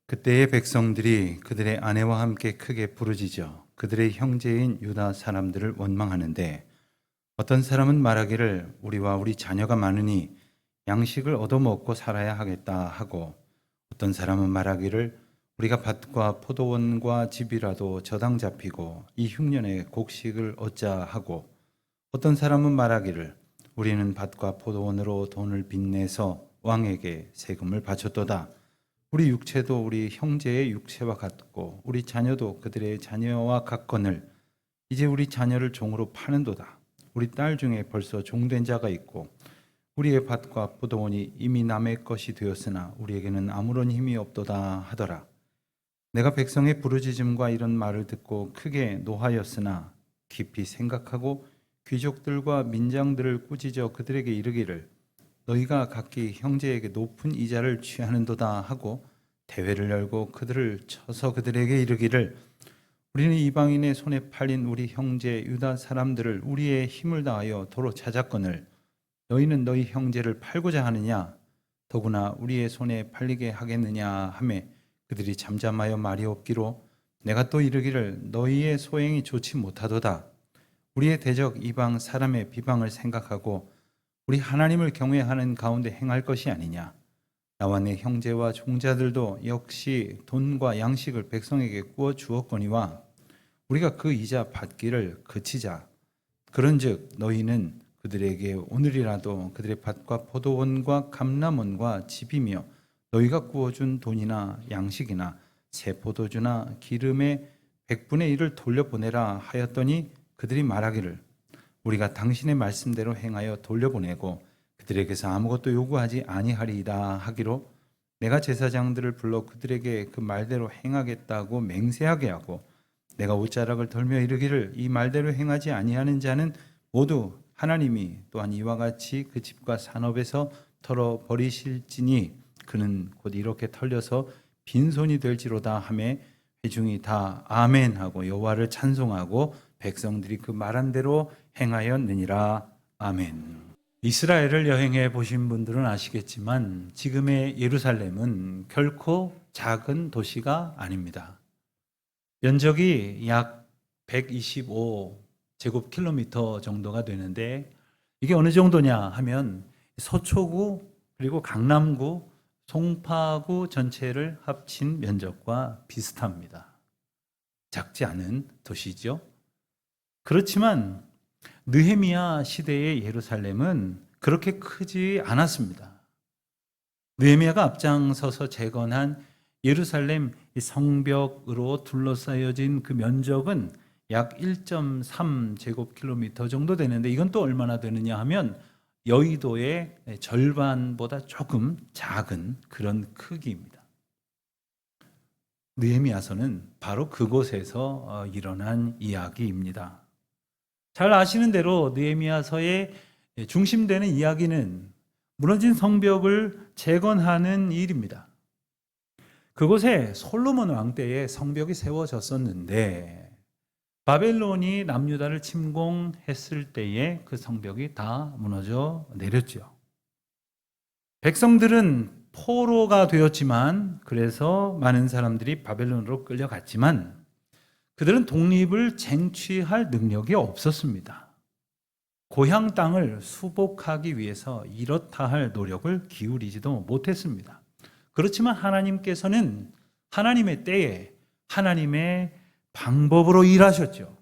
그때의 백성들이 그들의 아내와 함께 크게 부르짖어 그들의 형제인 유다 사람들을 원망하는데, 어떤 사람은 말하기를 우리와 우리 자녀가 많으니 양식을 얻어먹고 살아야 하겠다 하고, 어떤 사람은 말하기를 우리가 밭과 포도원과 집이라도 저당 잡히고 이 흉년에 곡식을 얻자 하고, 어떤 사람은 말하기를 우리는 밭과 포도원으로 돈을 빚내서 왕에게 세금을 바쳤도다. 우리 육체도 우리 형제의 육체와 같고 우리 자녀도 그들의 자녀와 같거늘 이제 우리 자녀를 종으로 파는도다. 우리 딸 중에 벌써 종된 자가 있고 우리의 밭과 포도원이 이미 남의 것이 되었으나 우리에게는 아무런 힘이 없도다 하더라. 내가 백성의 부르짖음과 이런 말을 듣고 크게 노하였으나 깊이 생각하고 귀족들과 민장들을 꾸짖어 그들에게 이르기를 너희가 각기 형제에게 높은 이자를 취하는도다 하고 대회를 열고 그들을 쳐서 그들에게 이르기를 우리는 이방인의 손에 팔린 우리 형제 유다 사람들을 우리의 힘을 다하여 도로 찾았거늘 너희는 너희 형제를 팔고자 하느냐 더구나 우리의 손에 팔리게 하겠느냐 하매 그들이 잠잠하여 말이 없기로 내가 또 이르기를 너희의 소행이 좋지 못하도다. 우리의 대적 이방 사람의 비방을 생각하고 우리 하나님을 경외하는 가운데 행할 것이 아니냐. 나와 내 형제와 종자들도 역시 돈과 양식을 백성에게 구워 주었거니와 우리가 그 이자 받기를 그치자. 그런즉 너희는 그들에게 오늘이라도 그들의 밭과 포도원과 감람원과 집이며 너희가 구워준 돈이나 양식이나 새 포도주나 기름의 100분의 1을 돌려보내라 하였더니 그들이 말하기를 우리가 당신의 말씀대로 행하여 돌려보내고 그들에게서 아무것도 요구하지 아니하리이다 하기로 내가 제사장들을 불러 그들에게 그 말대로 행하겠다고 맹세하게 하고 내가 옷자락을 덜며 이르기를 이 말대로 행하지 아니하는 자는 모두 하나님이 또한 이와 같이 그 집과 산업에서 털어 버리실지니 그는 곧 이렇게 털려서 빈손이 될지로다 하매 회중이 다 아멘 하고 여호와를 찬송하고 백성들이 그 말한 대로 행하였느니라. 아멘. 이스라엘을 여행해 보신 분들은 아시겠지만 지금의 예루살렘은 결코 작은 도시가 아닙니다. 면적이 약 125제곱킬로미터 정도가 되는데 이게 어느 정도냐 하면 서초구 그리고 강남구, 송파구 전체를 합친 면적과 비슷합니다. 작지 않은 도시죠. 그렇지만 느헤미야 시대의 예루살렘은 그렇게 크지 않았습니다. 느헤미야가 앞장서서 재건한 예루살렘 성벽으로 둘러싸여진 그 면적은 약 1.3제곱킬로미터 정도 되는데 이건 또 얼마나 되느냐 하면 여의도의 절반보다 조금 작은 그런 크기입니다. 느헤미야서는 바로 그곳에서 일어난 이야기입니다. 잘 아시는 대로 느헤미야서의 중심되는 이야기는 무너진 성벽을 재건하는 일입니다. 그곳에 솔로몬 왕 때에 성벽이 세워졌었는데 바벨론이 남유다를 침공했을 때에 그 성벽이 다 무너져 내렸죠. 백성들은 포로가 되었지만 그래서 많은 사람들이 바벨론으로 끌려갔지만 그들은 독립을 쟁취할 능력이 없었습니다. 고향 땅을 수복하기 위해서 이렇다 할 노력을 기울이지도 못했습니다. 그렇지만 하나님께서는 하나님의 때에 하나님의 방법으로 일하셨죠.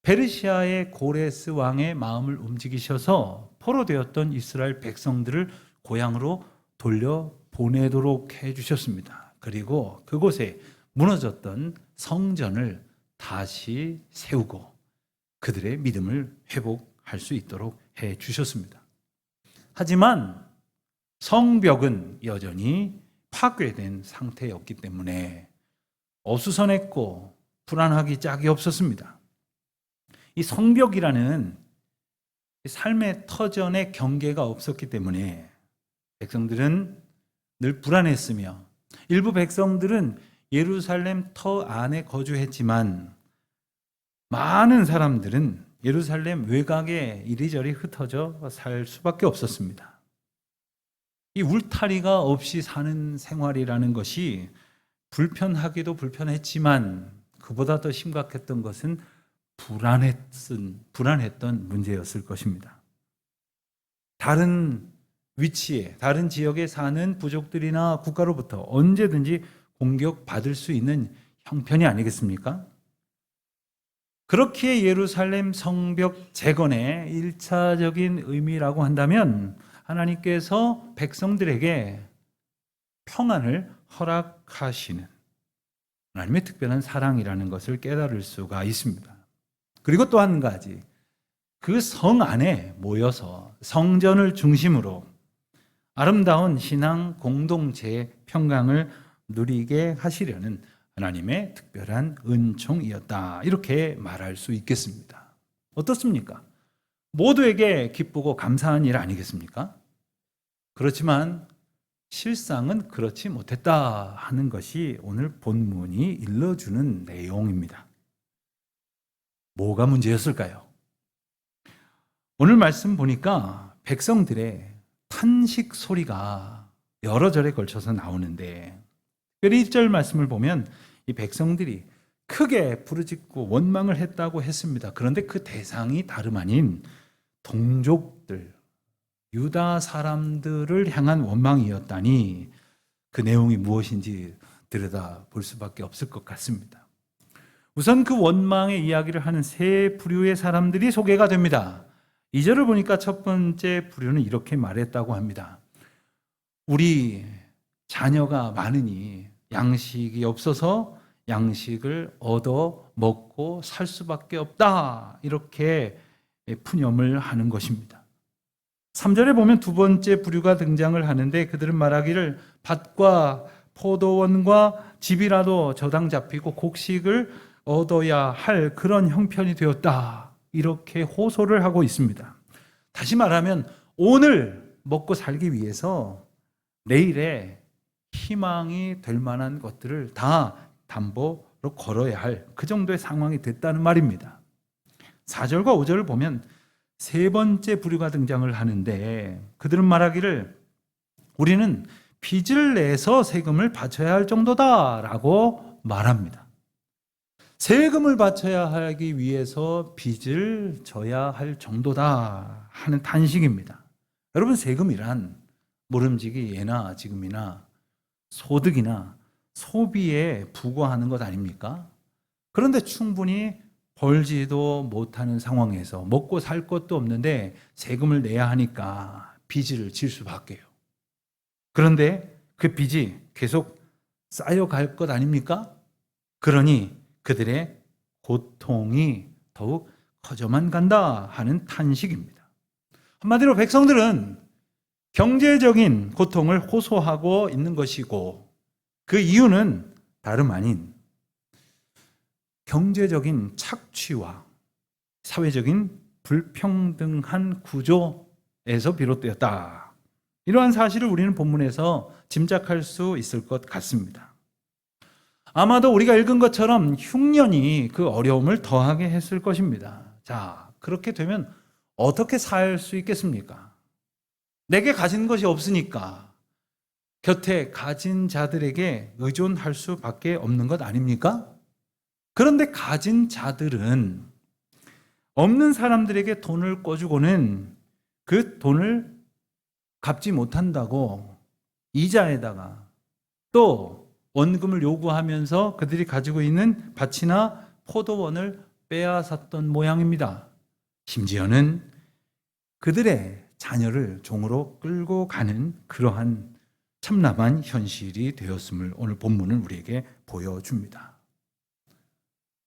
페르시아의 고레스 왕의 마음을 움직이셔서 포로되었던 이스라엘 백성들을 고향으로 돌려보내도록 해주셨습니다. 그리고 그곳에 무너졌던 성전을 다시 세우고 그들의 믿음을 회복할 수 있도록 해주셨습니다. 하지만 성벽은 여전히 파괴된 상태였기 때문에 어수선했고 불안하기 짝이 없었습니다. 이 성벽이라는 삶의 터전의 경계가 없었기 때문에 백성들은 늘 불안했으며 일부 백성들은 예루살렘 터 안에 거주했지만 많은 사람들은 예루살렘 외곽에 이리저리 흩어져 살 수밖에 없었습니다. 이 울타리가 없이 사는 생활이라는 것이 불편하기도 불편했지만 그보다 더 심각했던 것은 불안했던 문제였을 것입니다. 다른 위치에, 다른 지역에 사는 부족들이나 국가로부터 언제든지 공격받을 수 있는 형편이 아니겠습니까? 그렇기에 예루살렘 성벽 재건의 1차적인 의미라고 한다면 하나님께서 백성들에게 평안을 허락하시는 하나님의 특별한 사랑이라는 것을 깨달을 수가 있습니다. 그리고 또 한 가지, 그 성 안에 모여서 성전을 중심으로 아름다운 신앙 공동체의 평강을 누리게 하시려는 하나님의 특별한 은총이었다. 이렇게 말할 수 있겠습니다. 어떻습니까? 모두에게 기쁘고 감사한 일 아니겠습니까? 그렇지만 실상은 그렇지 못했다 하는 것이 오늘 본문이 일러주는 내용입니다. 뭐가 문제였을까요? 오늘 말씀 보니까 백성들의 탄식 소리가 여러 절에 걸쳐서 나오는데 특별히 1절 말씀을 보면 이 백성들이 크게 부르짖고 원망을 했다고 했습니다. 그런데 그 대상이 다름 아닌 동족들, 유다 사람들을 향한 원망이었다니 그 내용이 무엇인지 들여다볼 수밖에 없을 것 같습니다. 우선 그 원망의 이야기를 하는 세 부류의 사람들이 소개가 됩니다. 2절을 보니까 첫 번째 부류는 이렇게 말했다고 합니다. 우리 자녀가 많으니 양식이 없어서 양식을 얻어 먹고 살 수밖에 없다. 이렇게 푸념을 하는 것입니다. 3절에 보면 두 번째 부류가 등장을 하는데 그들은 말하기를 밭과 포도원과 집이라도 저당 잡히고 곡식을 얻어야 할 그런 형편이 되었다. 이렇게 호소를 하고 있습니다. 다시 말하면 오늘 먹고 살기 위해서 내일에 희망이 될 만한 것들을 다 담보로 걸어야 할 그 정도의 상황이 됐다는 말입니다. 4절과 5절을 보면 세 번째 부류가 등장을 하는데 그들은 말하기를 우리는 빚을 내서 세금을 바쳐야 할 정도다라고 말합니다. 세금을 바쳐야 하기 위해서 빚을 져야 할 정도다 하는 탄식입니다. 여러분, 세금이란 모름지기 예나 지금이나 소득이나 소비에 부과하는 것 아닙니까? 그런데 충분히 벌지도 못하는 상황에서 먹고 살 것도 없는데 세금을 내야 하니까 빚을 질 수밖에요. 그런데 그 빚이 계속 쌓여갈 것 아닙니까? 그러니 그들의 고통이 더욱 커져만 간다 하는 탄식입니다. 한마디로 백성들은 경제적인 고통을 호소하고 있는 것이고 그 이유는 다름 아닌 경제적인 착취와 사회적인 불평등한 구조에서 비롯되었다. 이러한 사실을 우리는 본문에서 짐작할 수 있을 것 같습니다. 아마도 우리가 읽은 것처럼 흉년이 그 어려움을 더하게 했을 것입니다. 자, 그렇게 되면 어떻게 살 수 있겠습니까? 내게 가진 것이 없으니까 곁에 가진 자들에게 의존할 수밖에 없는 것 아닙니까? 그런데 가진 자들은 없는 사람들에게 돈을 꿔주고는 그 돈을 갚지 못한다고 이자에다가 또 원금을 요구하면서 그들이 가지고 있는 밭이나 포도원을 빼앗았던 모양입니다. 심지어는 그들의 자녀를 종으로 끌고 가는 그러한 참담한 현실이 되었음을 오늘 본문은 우리에게 보여줍니다.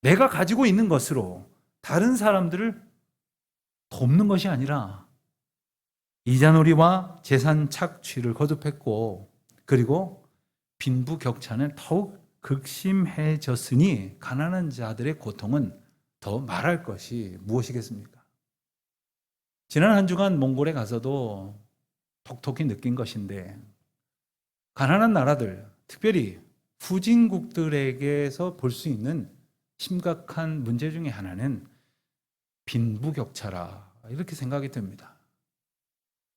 내가 가지고 있는 것으로 다른 사람들을 돕는 것이 아니라 이자놀이와 재산 착취를 거듭했고 그리고 빈부격차는 더욱 극심해졌으니 가난한 자들의 고통은 더 말할 것이 무엇이겠습니까? 지난 한 주간 몽골에 가서도 톡톡히 느낀 것인데 가난한 나라들, 특별히 후진국들에게서 볼 수 있는 심각한 문제 중에 하나는 빈부격차라 이렇게 생각이 듭니다.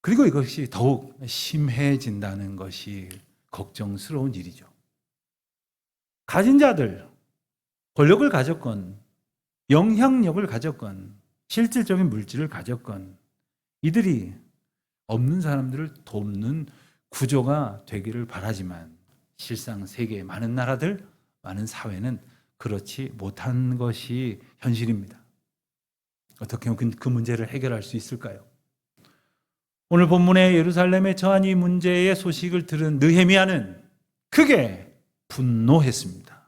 그리고 이것이 더욱 심해진다는 것이 걱정스러운 일이죠. 가진 자들, 권력을 가졌건 영향력을 가졌건 실질적인 물질을 가졌건 이들이 없는 사람들을 돕는 구조가 되기를 바라지만 실상 세계의 많은 나라들, 많은 사회는 그렇지 못한 것이 현실입니다. 어떻게 하면 그 문제를 해결할 수 있을까요? 오늘 본문의 예루살렘에 처한 이 문제의 소식을 들은 느헤미야는 크게 분노했습니다.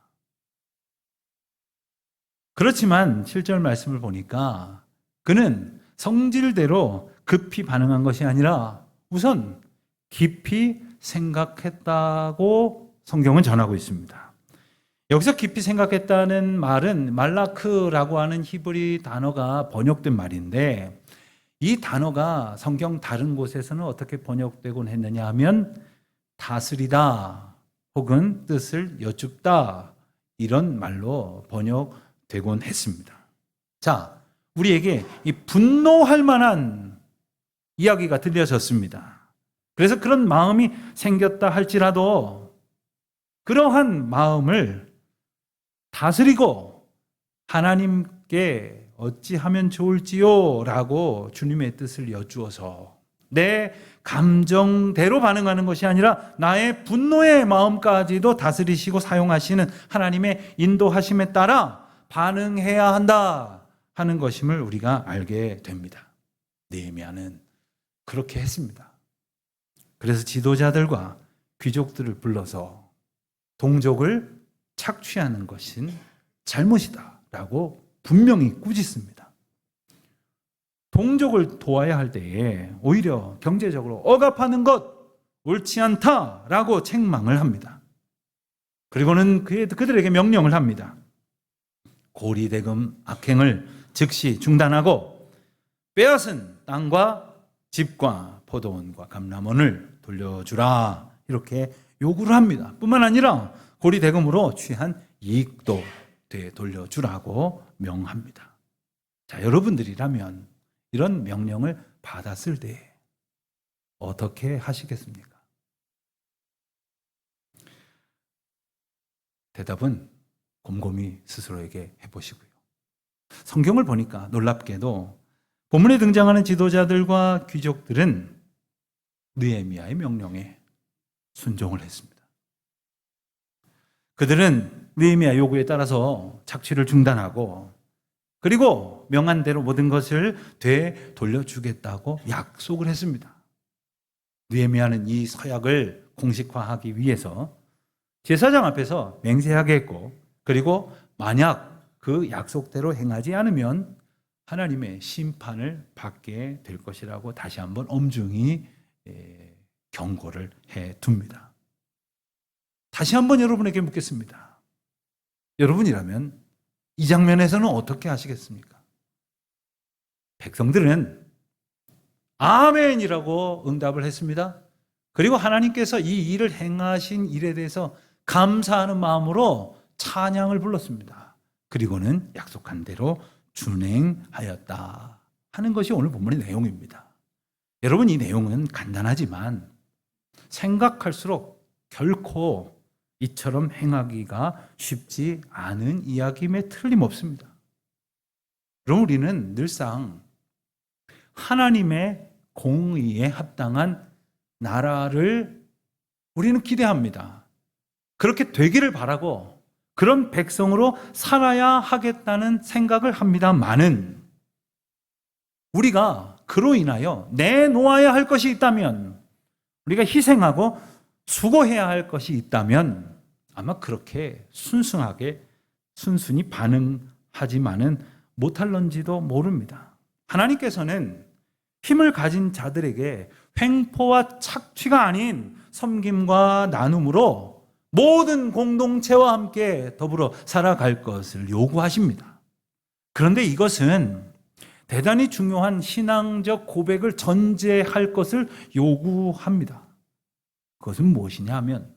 그렇지만 7절 말씀을 보니까 그는 성질대로 급히 반응한 것이 아니라 우선 깊이 생각했다고 성경은 전하고 있습니다. 여기서 깊이 생각했다는 말은 말라크라고 하는 히브리 단어가 번역된 말인데 이 단어가 성경 다른 곳에서는 어떻게 번역되곤 했느냐 하면 다스리다 혹은 뜻을 여쭙다 이런 말로 번역되곤 했습니다. 자, 우리에게 이 분노할 만한 이야기가 들려졌습니다. 그래서 그런 마음이 생겼다 할지라도 그러한 마음을 다스리고 하나님께 어찌하면 좋을지요? 라고 주님의 뜻을 여쭈어서 내 감정대로 반응하는 것이 아니라 나의 분노의 마음까지도 다스리시고 사용하시는 하나님의 인도하심에 따라 반응해야 한다 하는 것임을 우리가 알게 됩니다. 느헤미야는 그렇게 했습니다. 그래서 지도자들과 귀족들을 불러서 동족을 착취하는 것은 잘못이다 라고 분명히 꾸짖습니다. 동족을 도와야 할 때에 오히려 경제적으로 억압하는 것 옳지 않다라고 책망을 합니다. 그리고는 그들에게 명령을 합니다. 고리대금 악행을 즉시 중단하고 빼앗은 땅과 집과 포도원과 감람원을 돌려주라 이렇게 요구를 합니다. 뿐만 아니라 고리대금으로 취한 이익도 되돌려주라고 명합니다. 자, 여러분들이라면 이런 명령을 받았을 때 어떻게 하시겠습니까? 대답은 곰곰이 스스로에게 해보시고요. 성경을 보니까 놀랍게도 본문에 등장하는 지도자들과 귀족들은 느헤미야의 명령에 순종을 했습니다. 그들은 느헤미야 요구에 따라서 착취를 중단하고 그리고 명한 대로 모든 것을 되돌려주겠다고 약속을 했습니다. 느헤미야는 이 서약을 공식화하기 위해서 제사장 앞에서 맹세하게 했고 그리고 만약 그 약속대로 행하지 않으면 하나님의 심판을 받게 될 것이라고 다시 한번 엄중히 경고를 해둡니다. 다시 한번 여러분에게 묻겠습니다. 여러분이라면 이 장면에서는 어떻게 하시겠습니까? 백성들은 아멘이라고 응답을 했습니다. 그리고 하나님께서 이 일을 행하신 일에 대해서 감사하는 마음으로 찬양을 불렀습니다. 그리고는 약속한 대로 준행하였다 하는 것이 오늘 본문의 내용입니다. 여러분, 이 내용은 간단하지만 생각할수록 결코 이처럼 행하기가 쉽지 않은 이야기임에 틀림없습니다. 그럼 우리는 늘상 하나님의 공의에 합당한 나라를 우리는 기대합니다. 그렇게 되기를 바라고 그런 백성으로 살아야 하겠다는 생각을 합니다만은 우리가 그로 인하여 내놓아야 할 것이 있다면, 우리가 희생하고 수고해야 할 것이 있다면 아마 그렇게 순순히 반응하지만은 못할런지도 모릅니다. 하나님께서는 힘을 가진 자들에게 횡포와 착취가 아닌 섬김과 나눔으로 모든 공동체와 함께 더불어 살아갈 것을 요구하십니다. 그런데 이것은 대단히 중요한 신앙적 고백을 전제할 것을 요구합니다. 그것은 무엇이냐 하면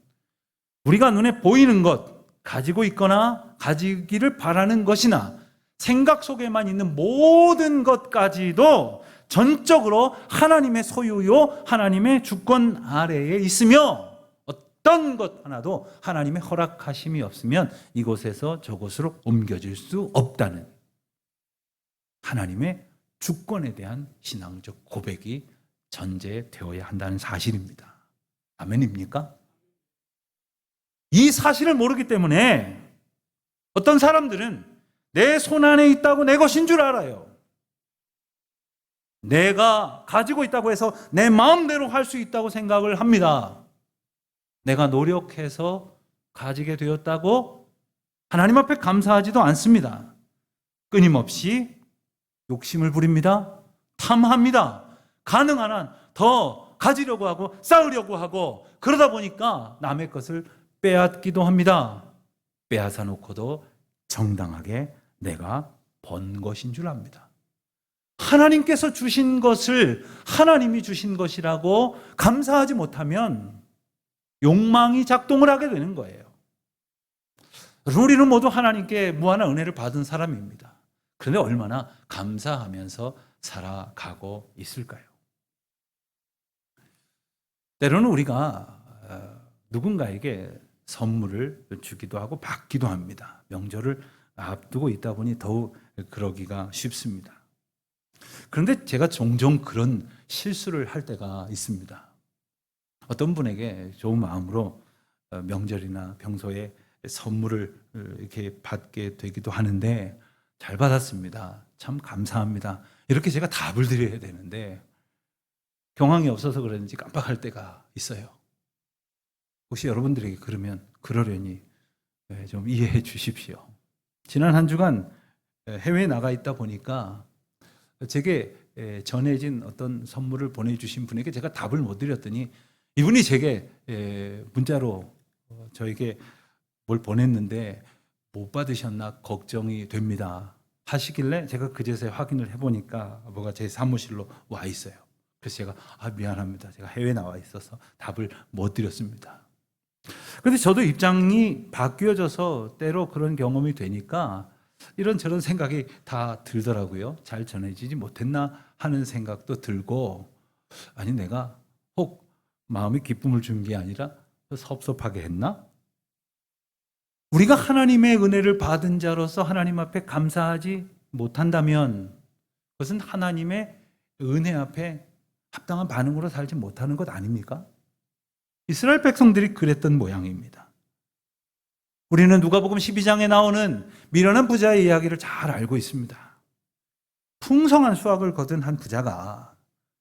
우리가 눈에 보이는 것, 가지고 있거나 가지기를 바라는 것이나 생각 속에만 있는 모든 것까지도 전적으로 하나님의 소유요, 하나님의 주권 아래에 있으며 어떤 것 하나도 하나님의 허락하심이 없으면 이곳에서 저곳으로 옮겨질 수 없다는 하나님의 주권에 대한 신앙적 고백이 전제되어야 한다는 사실입니다. 아멘입니까? 이 사실을 모르기 때문에 어떤 사람들은 내 손 안에 있다고 내 것인 줄 알아요. 내가 가지고 있다고 해서 내 마음대로 할 수 있다고 생각을 합니다. 내가 노력해서 가지게 되었다고 하나님 앞에 감사하지도 않습니다. 끊임없이 욕심을 부립니다. 탐합니다. 가능한 한 더 가지려고 하고 쌓으려고 하고 그러다 보니까 남의 것을 빼앗기도 합니다. 빼앗아 놓고도 정당하게 내가 번 것인 줄 압니다. 하나님께서 주신 것을 하나님이 주신 것이라고 감사하지 못하면 욕망이 작동을 하게 되는 거예요. 우리는 모두 하나님께 무한한 은혜를 받은 사람입니다. 그런데 얼마나 감사하면서 살아가고 있을까요? 때로는 우리가 누군가에게 선물을 주기도 하고 받기도 합니다. 명절을 앞두고 있다 보니 더욱 그러기가 쉽습니다. 그런데 제가 종종 그런 실수를 할 때가 있습니다. 어떤 분에게 좋은 마음으로 명절이나 평소에 선물을 이렇게 받게 되기도 하는데 잘 받았습니다. 참 감사합니다. 이렇게 제가 답을 드려야 되는데 경황이 없어서 그런지 깜빡할 때가 있어요. 혹시 여러분들에게 그러려니 좀 이해해 주십시오. 지난 한 주간 해외에 나가 있다 보니까 제게 전해진 어떤 선물을 보내주신 분에게 제가 답을 못 드렸더니 이분이 제게 문자로 저에게 뭘 보냈는데 못 받으셨나 걱정이 됩니다 하시길래 제가 그제서야 확인을 해보니까 뭐가 제 사무실로 와 있어요. 그래서 제가 미안합니다. 제가 해외에 나와 있어서 답을 못 드렸습니다. 그런데 저도 입장이 바뀌어져서 때로 그런 경험이 되니까 이런저런 생각이 다 들더라고요. 잘 전해지지 못했나 하는 생각도 들고 아니 내가 혹 마음에 기쁨을 준 게 아니라 섭섭하게 했나? 우리가 하나님의 은혜를 받은 자로서 하나님 앞에 감사하지 못한다면 그것은 하나님의 은혜 앞에 합당한 반응으로 살지 못하는 것 아닙니까? 이스라엘 백성들이 그랬던 모양입니다. 우리는 누가복음 12장에 나오는 미련한 부자의 이야기를 잘 알고 있습니다. 풍성한 수확을 거둔 한 부자가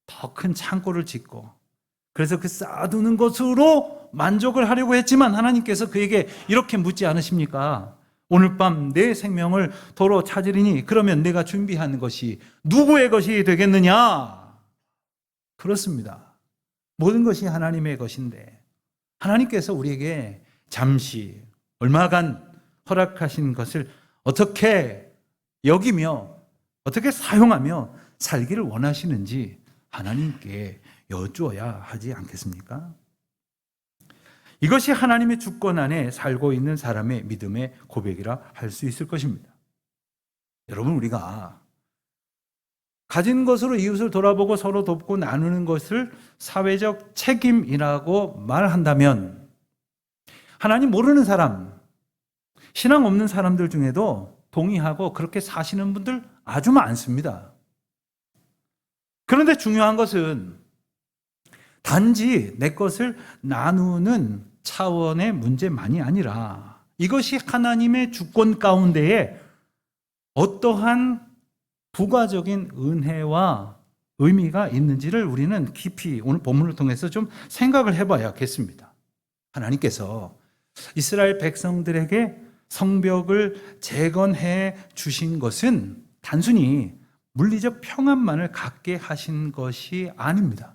더 큰 창고를 짓고 그래서 그 쌓아두는 것으로 만족을 하려고 했지만 하나님께서 그에게 이렇게 묻지 않으십니까? 오늘 밤 내 생명을 도로 찾으리니 그러면 내가 준비한 것이 누구의 것이 되겠느냐? 그렇습니다. 모든 것이 하나님의 것인데 하나님께서 우리에게 잠시 얼마간 허락하신 것을 어떻게 여기며 어떻게 사용하며 살기를 원하시는지 하나님께 여쭈어야 하지 않겠습니까? 이것이 하나님의 주권 안에 살고 있는 사람의 믿음의 고백이라 할 수 있을 것입니다. 여러분, 우리가 가진 것으로 이웃을 돌아보고 서로 돕고 나누는 것을 사회적 책임이라고 말한다면 하나님 모르는 사람, 신앙 없는 사람들 중에도 동의하고 그렇게 사시는 분들 아주 많습니다. 그런데 중요한 것은 단지 내 것을 나누는 차원의 문제만이 아니라 이것이 하나님의 주권 가운데에 어떠한 부가적인 은혜와 의미가 있는지를 우리는 깊이 오늘 본문을 통해서 좀 생각을 해봐야겠습니다. 하나님께서 이스라엘 백성들에게 성벽을 재건해 주신 것은 단순히 물리적 평안만을 갖게 하신 것이 아닙니다.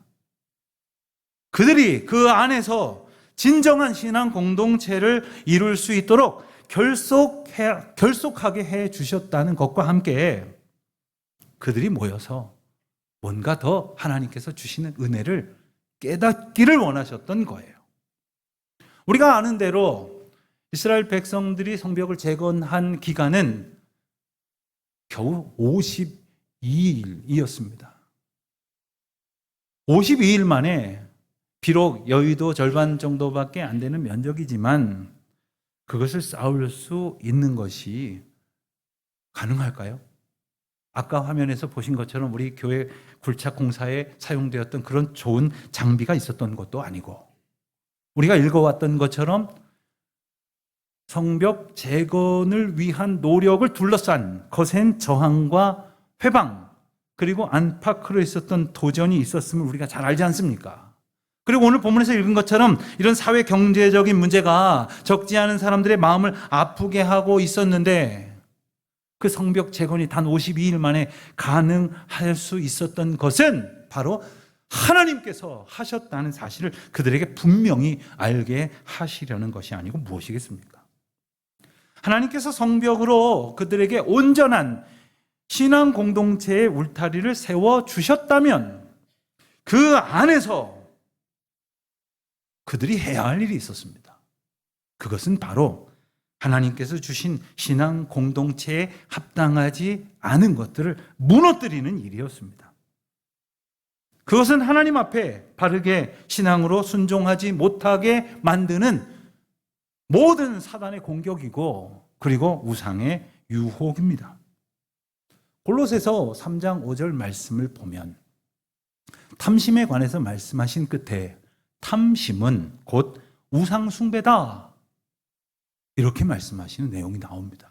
그들이 그 안에서 진정한 신앙 공동체를 이룰 수 있도록 결속하게 해 주셨다는 것과 함께 그들이 모여서 뭔가 더 하나님께서 주시는 은혜를 깨닫기를 원하셨던 거예요. 우리가 아는 대로 이스라엘 백성들이 성벽을 재건한 기간은 겨우 52일이었습니다. 52일 만에 비록 여의도 절반 정도밖에 안 되는 면적이지만 그것을 쌓을 수 있는 것이 가능할까요? 아까 화면에서 보신 것처럼 우리 교회 굴착 공사에 사용되었던 그런 좋은 장비가 있었던 것도 아니고, 우리가 읽어왔던 것처럼 성벽 재건을 위한 노력을 둘러싼 거센 저항과 회방, 그리고 안팎으로 있었던 도전이 있었음을 우리가 잘 알지 않습니까? 그리고 오늘 본문에서 읽은 것처럼 이런 사회 경제적인 문제가 적지 않은 사람들의 마음을 아프게 하고 있었는데, 그 성벽 재건이 단 52일 만에 가능할 수 있었던 것은 바로 하나님께서 하셨다는 사실을 그들에게 분명히 알게 하시려는 것이 아니고 무엇이겠습니까? 하나님께서 성벽으로 그들에게 온전한 신앙 공동체의 울타리를 세워주셨다면 그 안에서 그들이 해야 할 일이 있었습니다. 그것은 바로 하나님께서 주신 신앙 공동체에 합당하지 않은 것들을 무너뜨리는 일이었습니다. 그것은 하나님 앞에 바르게 신앙으로 순종하지 못하게 만드는 모든 사단의 공격이고, 그리고 우상의 유혹입니다. 골로새서 3장 5절 말씀을 보면 탐심에 관해서 말씀하신 끝에 탐심은 곧 우상 숭배다, 이렇게 말씀하시는 내용이 나옵니다.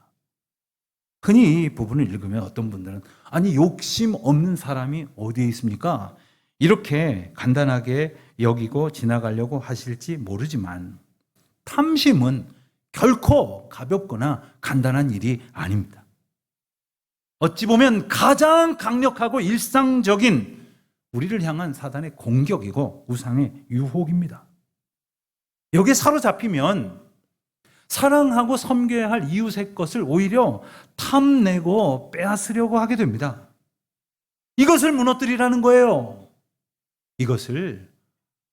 흔히 이 부분을 읽으면 어떤 분들은 아니 욕심 없는 사람이 어디에 있습니까? 이렇게 간단하게 여기고 지나가려고 하실지 모르지만 탐심은 결코 가볍거나 간단한 일이 아닙니다. 어찌 보면 가장 강력하고 일상적인 우리를 향한 사단의 공격이고 우상의 유혹입니다. 여기에 사로잡히면 사랑하고 섬겨야 할 이웃의 것을 오히려 탐내고 빼앗으려고 하게 됩니다. 이것을 무너뜨리라는 거예요.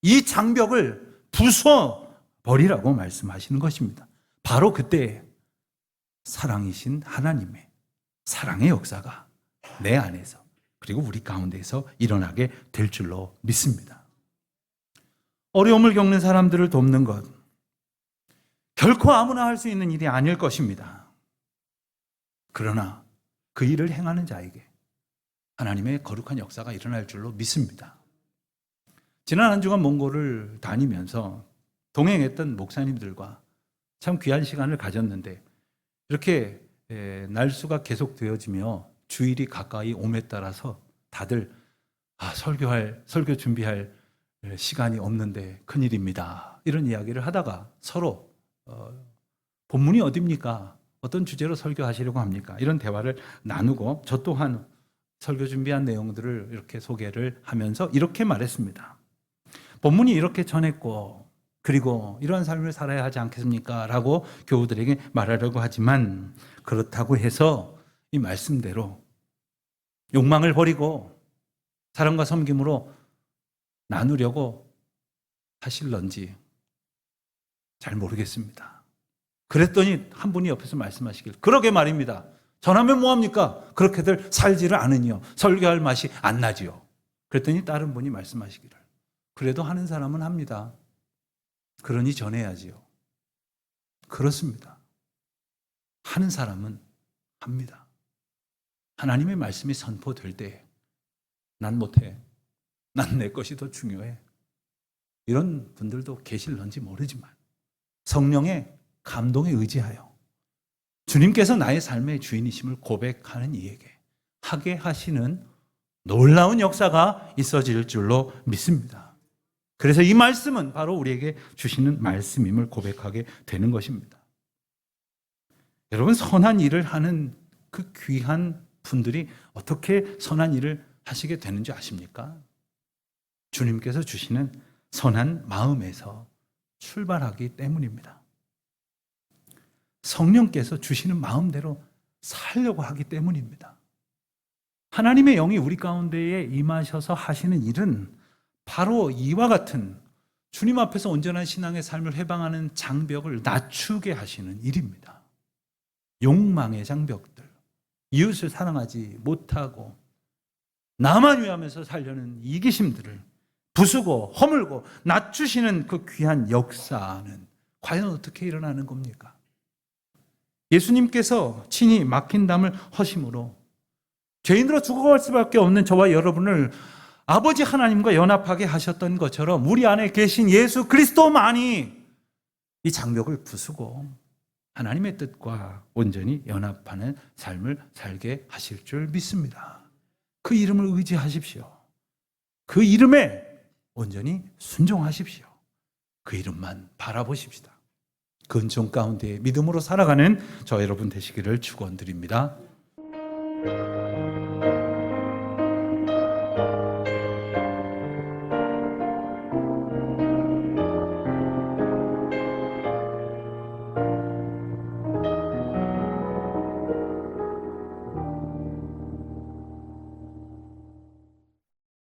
이 장벽을 부숴버리라고 말씀하시는 것입니다. 바로 그때 사랑이신 하나님의 사랑의 역사가 내 안에서 그리고 우리 가운데에서 일어나게 될 줄로 믿습니다. 어려움을 겪는 사람들을 돕는 것, 결코 아무나 할 수 있는 일이 아닐 것입니다. 그러나 그 일을 행하는 자에게 하나님의 거룩한 역사가 일어날 줄로 믿습니다. 지난 한 주간 몽골을 다니면서 동행했던 목사님들과 참 귀한 시간을 가졌는데, 이렇게 날수가 계속 되어지며 주일이 가까이 옴에 따라서 다들 설교 준비할 시간이 없는데 큰일입니다, 이런 이야기를 하다가 서로 본문이 어디입니까? 어떤 주제로 설교하시려고 합니까? 이런 대화를 나누고 저 또한 설교 준비한 내용들을 이렇게 소개를 하면서 이렇게 말했습니다. 본문이 이렇게 전했고 그리고 이러한 삶을 살아야 하지 않겠습니까? 라고 교우들에게 말하려고 하지만, 그렇다고 해서 이 말씀대로 욕망을 버리고 사랑과 섬김으로 나누려고 하실런지 잘 모르겠습니다. 그랬더니 한 분이 옆에서 말씀하시길, 그러게 말입니다. 전하면 뭐합니까? 그렇게들 살지를 않으니요, 설교할 맛이 안 나지요. 그랬더니 다른 분이 말씀하시기를, 그래도 하는 사람은 합니다. 그러니 전해야지요. 그렇습니다. 하는 사람은 합니다. 하나님의 말씀이 선포될 때 난 못해, 난 내 것이 더 중요해, 이런 분들도 계실런지 모르지만 성령의 감동에 의지하여 주님께서 나의 삶의 주인이심을 고백하는 이에게 하게 하시는 놀라운 역사가 있어질 줄로 믿습니다. 그래서 이 말씀은 바로 우리에게 주시는 말씀임을 고백하게 되는 것입니다. 여러분, 선한 일을 하는 그 귀한 분들이 어떻게 선한 일을 하시게 되는지 아십니까? 주님께서 주시는 선한 마음에서 출발하기 때문입니다. 성령께서 주시는 마음대로 살려고 하기 때문입니다. 하나님의 영이 우리 가운데에 임하셔서 하시는 일은 바로 이와 같은 주님 앞에서 온전한 신앙의 삶을 회방하는 장벽을 낮추게 하시는 일입니다. 욕망의 장벽들, 이웃을 사랑하지 못하고 나만 위하면서 살려는 이기심들을 부수고 허물고 낮추시는 그 귀한 역사는 과연 어떻게 일어나는 겁니까? 예수님께서 친히 막힌 담을 허심으로 죄인으로 죽어갈 수밖에 없는 저와 여러분을 아버지 하나님과 연합하게 하셨던 것처럼 우리 안에 계신 예수 그리스도만이 이 장벽을 부수고 하나님의 뜻과 온전히 연합하는 삶을 살게 하실 줄 믿습니다. 그 이름을 의지하십시오. 그 이름에 온전히 순종하십시오. 그 이름만 바라보십시다. 그 은총 가운데 믿음으로 살아가는 저 여러분 되시기를 축원드립니다.